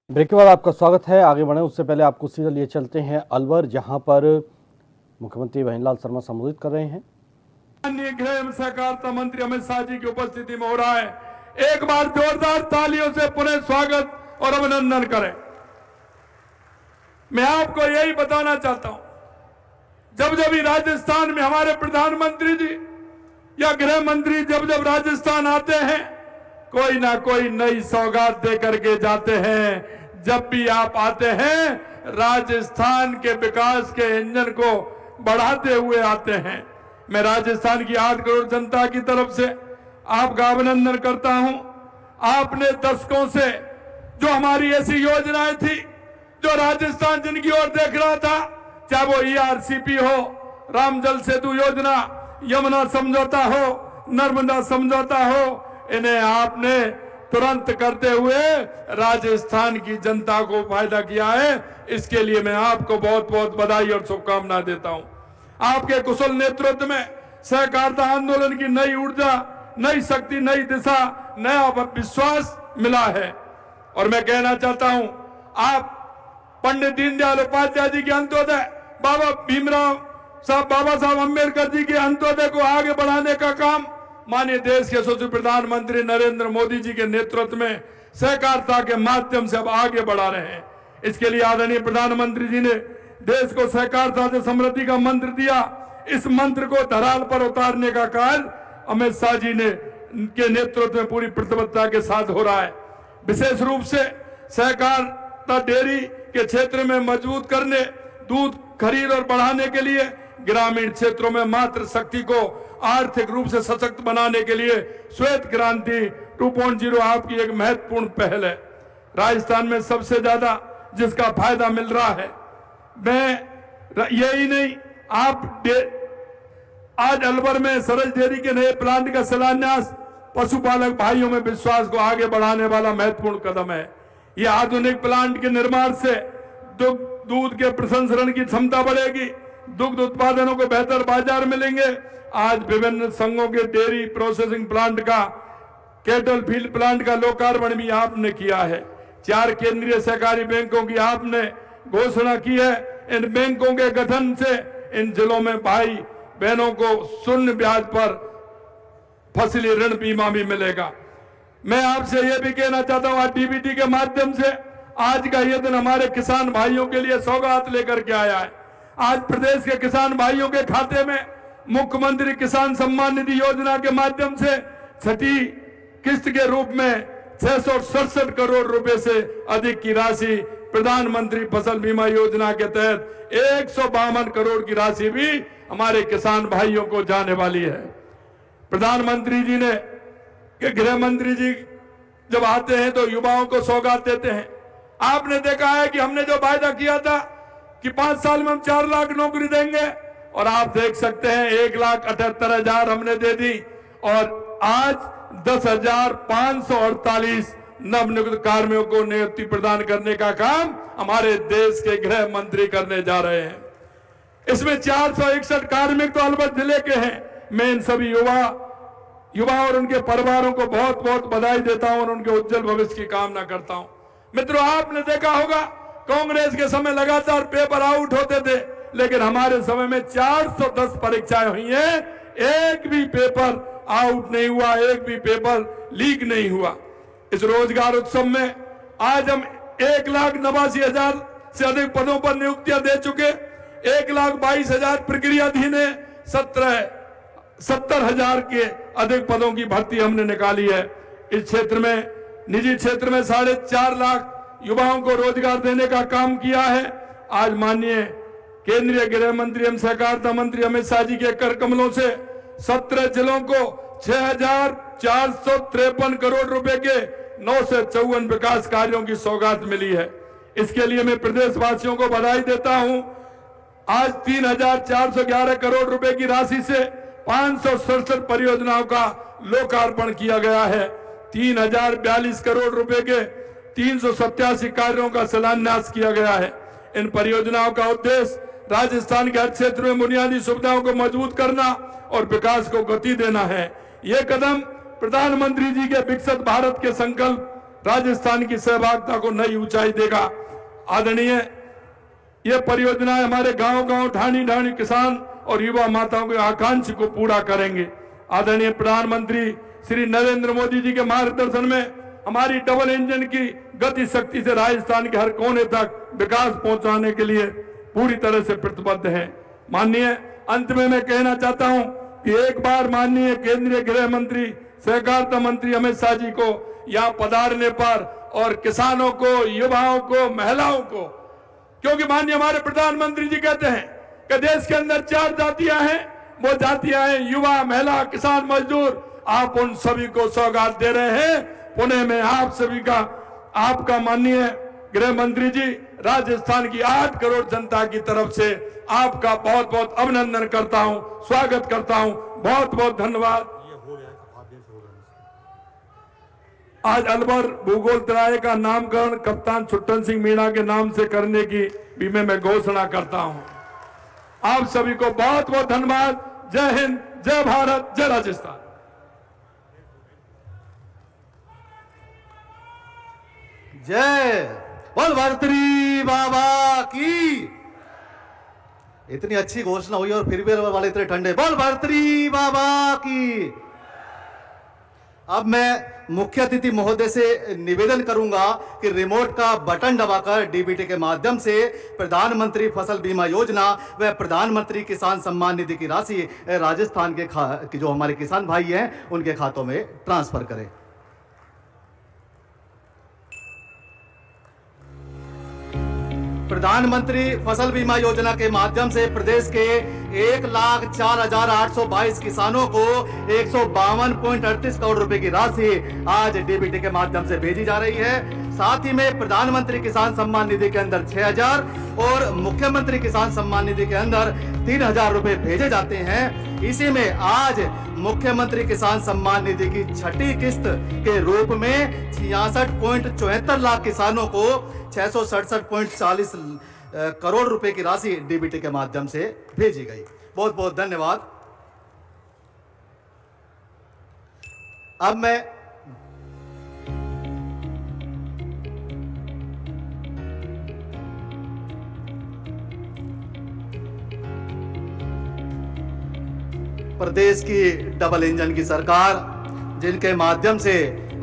Break के बाद आपका स्वागत है। आगे बढ़े उससे पहले आपको सीधा लिए चलते हैं अलवर, जहां पर मुख्यमंत्री भंवरलाल शर्मा संबोधित कर रहे हैं। माननीय गृह एवं सहकारिता मंत्री अमित शाह जी की उपस्थिति में हो रहा है। एक बार जोरदार तालियों से पुनः स्वागत और अभिनंदन करें। मैं आपको यही बताना चाहता हूं, जब जब भी राजस्थान में हमारे प्रधानमंत्री जी या गृह मंत्री जब राजस्थान आते हैं, कोई ना कोई नई सौगात दे करके जाते हैं। जब भी आप आते हैं, राजस्थान के विकास के इंजन को बढ़ाते हुए आते हैं। मैं राजस्थान की 8 करोड़ जनता की तरफ से आपका अभिनंदन करता हूं। आपने दशकों से जो हमारी ऐसी योजनाएं थी, जो राजस्थान जिनकी ओर देख रहा था, चाहे वो ERCP हो, राम जल सेतु योजना, यमुना समझौता हो, नर्मदा समझौता हो, इन्हें आपने तुरंत करते हुए राजस्थान की जनता को फायदा किया है। इसके लिए मैं आपको बहुत बहुत बधाई और शुभकामनाएं देता हूं। आपके कुशल नेतृत्व में सहकारिता आंदोलन की नई ऊर्जा, नई शक्ति, नई दिशा, नया विश्वास मिला है। और मैं कहना चाहता हूं, आप पंडित दीनदयाल उपाध्याय जी के अंत्योदय, बाबा साहब अम्बेडकर जी के अंत्योदय को आगे बढ़ाने का काम माननीय देश के यशस्वी प्रधानमंत्री नरेंद्र मोदी जी के नेतृत्व में सहकारिता के माध्यम से अब आगे बढ़ा रहे हैं। इसके लिए आदरणीय प्रधानमंत्री जी ने देश को सहकारिता से समृद्धि का मंत्र दिया। इस मंत्र को धराल पर उतारने का कार्य अमित शाह जी ने के नेतृत्व में पूरी प्रतिबद्धता के साथ हो रहा है। विशेष रूप से सहकारिता डेयरी के क्षेत्र में मजबूत करने, दूध खरीद और बढ़ाने के लिए, ग्रामीण क्षेत्रों में मातृ शक्ति को आर्थिक रूप से सशक्त बनाने के लिए श्वेत क्रांति 2.0 आपकी एक महत्वपूर्ण पहल है। राजस्थान में सबसे ज्यादा जिसका फायदा मिल रहा है, मैं यही नहीं, आप आज अलवर में सरस डेयरी के नए प्लांट का शिलान्यास पशुपालक भाइयों में विश्वास को आगे बढ़ाने वाला महत्वपूर्ण कदम है। यह आधुनिक प्लांट के निर्माण से दूध के प्रसंस्करण की क्षमता बढ़ेगी, दुग्ध उत्पादनों को बेहतर बाजार मिलेंगे। आज विभिन्न संघों के डेयरी प्रोसेसिंग प्लांट का, कैटल फील्ड प्लांट का लोकार्पण भी आपने किया है। 4 केंद्रीय सहकारी बैंकों की आपने घोषणा की है। इन बैंकों के गठन से इन जिलों में भाई बहनों को शून्य ब्याज पर फसली ऋण बीमा भी मिलेगा। मैं आपसे यह भी कहना चाहता हूं, आज DBT के माध्यम से आज का यह दिन हमारे किसान भाइयों के लिए सौगात लेकर के आया है। आज प्रदेश के किसान भाइयों के खाते में मुख्यमंत्री किसान सम्मान निधि योजना के माध्यम से छठी किस्त के रूप में 667 करोड़ रुपए से अधिक की राशि, प्रधानमंत्री फसल बीमा योजना के तहत 152 करोड़ की राशि भी हमारे किसान भाइयों को जाने वाली है। प्रधानमंत्री जी ने, गृह मंत्री जी जब आते हैं तो युवाओं को सौगात देते हैं। आपने देखा है कि हमने जो वायदा किया था कि 5 साल में हम 4 लाख नौकरी देंगे, और आप देख सकते हैं 1,78,000 हमने दे दी, और आज 10,548 नवनियुक्त कार्मिकों को नियुक्ति प्रदान करने का काम हमारे देश के गृह मंत्री करने जा रहे हैं। इसमें 461 कार्मिक तो अलवर जिले के हैं। मैं इन सभी युवा और उनके परिवारों को बहुत बहुत बधाई देता हूं और उनके उज्जवल भविष्य की कामना करता हूं। मित्रों, आपने देखा होगा कांग्रेस के समय लगातार पेपर आउट होते थे, लेकिन हमारे समय में 410 परीक्षाएं हुई हैं, एक भी पेपर आउट नहीं हुआ, एक भी पेपर लीक नहीं हुआ। इस रोजगार उत्सव में आज हम 1,82,000 से अधिक पदों पर नियुक्तियां दे चुके। 1,22,000 प्रक्रियाधीन है, 70,000 के अधिक पदों की भर्ती हमने निकाली है। इस क्षेत्र में, निजी क्षेत्र में 4.5 लाख युवाओं को रोजगार देने का काम किया है। आज माननीय केंद्रीय गृह मंत्री एवं सहकारिता मंत्री अमित शाह जी के कर कमलों से 17 जिलों को 6,453 करोड़ रुपए के 954 विकास कार्यों की सौगात मिली है। इसके लिए मैं प्रदेशवासियों को बधाई देता हूं। आज 3,411 करोड़ रुपए की राशि से 567 परियोजनाओं का लोकार्पण किया गया है। 3,042 करोड़ रुपए के 387 कार्यों का शिलान्यास किया गया है। इन परियोजनाओं का उद्देश्य राजस्थान के हर क्षेत्र में बुनियादी सुविधाओं को मजबूत करना और विकास को गति देना है। ये कदम प्रधानमंत्री जी के विकसित भारत के संकल्प राजस्थान की सहभागिता को नई ऊंचाई देगा। आदरणीय, ये परियोजनाएं हमारे गांव गांव ढाणी ढाणी किसान और युवा माताओं के आकांक्षा को पूरा करेंगे। आदरणीय प्रधानमंत्री श्री नरेंद्र मोदी जी के मार्गदर्शन में हमारी डबल इंजन की गति शक्ति से राजस्थान के हर कोने तक विकास पहुंचाने के लिए पूरी तरह से प्रतिबद्ध है। माननीय, अंत में मैं कहना चाहता हूं कि एक बार माननीय केंद्रीय गृह मंत्री सहकारिता मंत्री अमित शाह जी को यहाँ पधारने पर और किसानों को, युवाओं को, महिलाओं को, क्योंकि माननीय हमारे प्रधानमंत्री जी कहते हैं कि देश के अंदर 4 जातियां हैं, वो जातियां हैं युवा, महिला, किसान, मजदूर। आप उन सभी को सौगात दे रहे हैं। पुणे में आप सभी का, आपका माननीय गृह मंत्री जी, राजस्थान की 8 करोड़ जनता की तरफ से आपका बहुत बहुत अभिनंदन करता हूं, स्वागत करता हूं। बहुत बहुत धन्यवाद। आज अलवर भूगोल तराई का नामकरण कप्तान छुट्टन सिंह मीणा के नाम से करने की भी मैं घोषणा करता हूं। आप सभी को बहुत बहुत धन्यवाद। जय हिंद, जय भारत, जय राजस्थान। जय बोल भारती बाबा की। इतनी अच्छी घोषणा हुई और फिर भी वाले इतने ठंडे। बोल भारती बाबा की। अब मैं मुख्य अतिथि महोदय से निवेदन करूंगा कि रिमोट का बटन दबाकर डीबीटी के माध्यम से प्रधानमंत्री फसल बीमा योजना व प्रधानमंत्री किसान सम्मान निधि की राशि राजस्थान के जो हमारे किसान भाई हैं उनके खातों में ट्रांसफर करें। प्रधानमंत्री फसल बीमा योजना के माध्यम से प्रदेश के 1,04,822 किसानों को 152.38 करोड़ रुपए की राशि आज डीबीटी के माध्यम से भेजी जा रही है। साथ ही में प्रधानमंत्री किसान सम्मान निधि के अंदर 6,000 और मुख्यमंत्री किसान सम्मान निधि के अंदर 3,000 रुपए भेजे जाते हैं। इसी में आज मुख्यमंत्री किसान सम्मान निधि की 6ठी किस्त के रूप में 66.74 लाख किसानों को 667.40 करोड़ रुपए की राशि डीबीटी के माध्यम से भेजी गई। बहुत बहुत धन्यवाद। अब मैं प्रदेश की डबल इंजन की सरकार, जिनके माध्यम से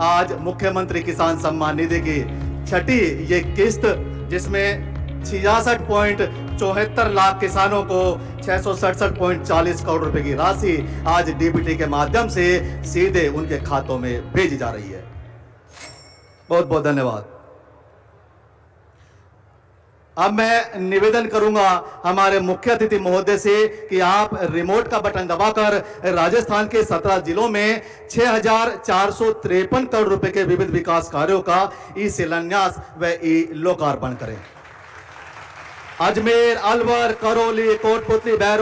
आज मुख्यमंत्री किसान सम्मान निधि की 6ठी ये किस्त, जिसमें 66.74 लाख किसानों को 667.40 करोड़ रुपए की राशि आज डीबीटी के माध्यम से सीधे उनके खातों में भेजी जा रही है। बहुत बहुत धन्यवाद। अब मैं निवेदन करूंगा हमारे मुख्य अतिथि महोदय से कि आप रिमोट का बटन दबाकर राजस्थान के 17 जिलों में 6,453 करोड़ रुपए के विविध विकास कार्यों का ई शिलान्यास व ई लोकार्पण करें। अजमेर, अलवर, करौली, कोटपुतली, बैर